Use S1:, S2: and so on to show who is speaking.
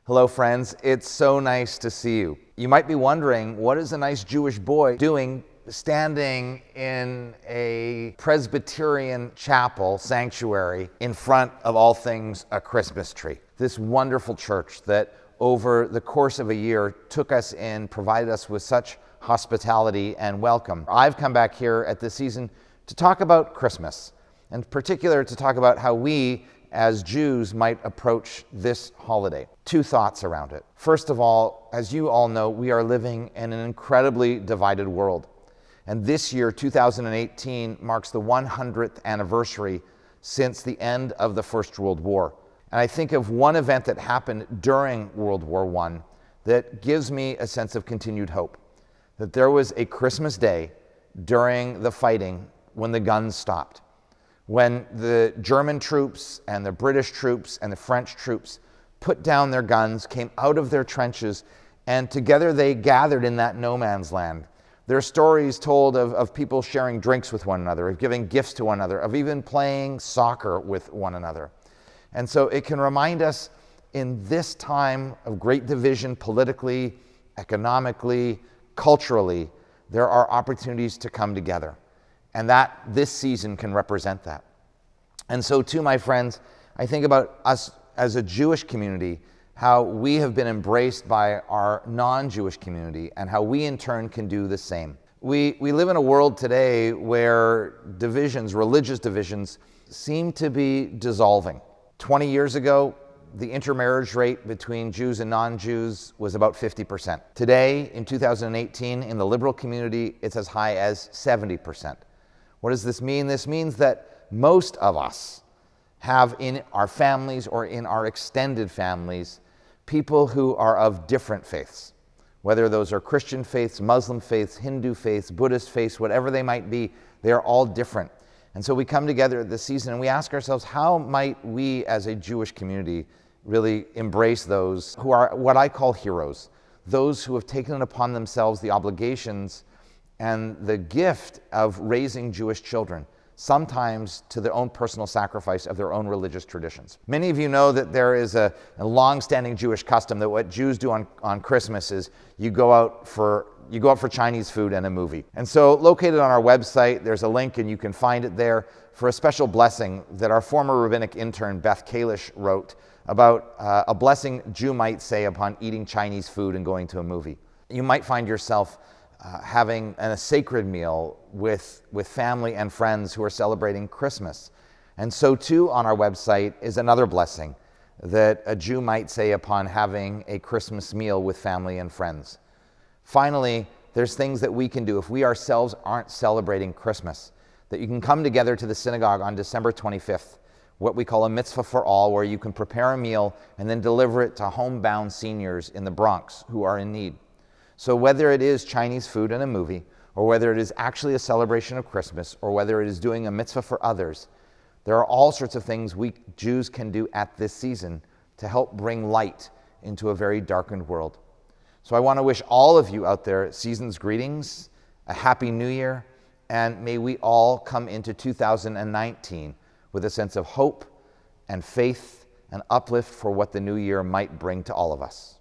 S1: Hello friends, it's so nice to see you. You might be wondering, what is a nice Jewish boy doing standing in a Presbyterian chapel sanctuary in front of all things a Christmas tree? This wonderful church that over the course of a year took us in, provided us with such hospitality and welcome. I've come back here at this season to talk about Christmas, and in particular to talk about how we as Jews might approach this holiday. Two thoughts around it. First of all, as you all know, we are living in an incredibly divided world. And this year, 2018, marks the 100th anniversary since the end of the First World War. And I think of one event that happened during World War I that gives me a sense of continued hope. That there was a Christmas day during the fighting when the guns stopped. When the German troops and the British troops and the French troops put down their guns, came out of their trenches, and together they gathered in that no man's land. There are stories told of people sharing drinks with one another, of giving gifts to one another, of even playing soccer with one another. And so it can remind us in this time of great division politically, economically, culturally, there are opportunities to come together. And that this season can represent that. And so too, my friends, I think about us as a Jewish community, how we have been embraced by our non-Jewish community and how we in turn can do the same. We live in a world today where divisions, religious divisions, seem to be dissolving. 20 years ago, the intermarriage rate between Jews and non-Jews was about 50%. Today, in 2018, in the liberal community, it's as high as 70%. What does this mean? This means that most of us have in our families or in our extended families people who are of different faiths, whether those are Christian faiths, Muslim faiths, Hindu faiths, Buddhist faiths, whatever they might be, they are all different. And so we come together this season and we ask ourselves, how might we as a Jewish community really embrace those who are what I call heroes, those who have taken upon themselves the obligations and the gift of raising Jewish children, sometimes to their own personal sacrifice of their own religious traditions. Many of you know that there is a long-standing Jewish custom that what Jews do on Christmas is you go out for Chinese food and a movie. And so located on our website, there's a link and you can find it there for a special blessing that our former rabbinic intern, Beth Kalish, wrote about a blessing Jew might say upon eating Chinese food and going to a movie. You might find yourself having a sacred meal with family and friends who are celebrating Christmas. And so too on our website is another blessing that a Jew might say upon having a Christmas meal with family and friends. Finally, there's things that we can do if we ourselves aren't celebrating Christmas, that you can come together to the synagogue on December 25th, what we call a mitzvah for all, where you can prepare a meal and then deliver it to homebound seniors in the Bronx who are in need. So whether it is Chinese food and a movie, or whether it is actually a celebration of Christmas, or whether it is doing a mitzvah for others, there are all sorts of things we Jews can do at this season to help bring light into a very darkened world. So I want to wish all of you out there season's greetings, a happy new year, and may we all come into 2019 with a sense of hope and faith and uplift for what the new year might bring to all of us.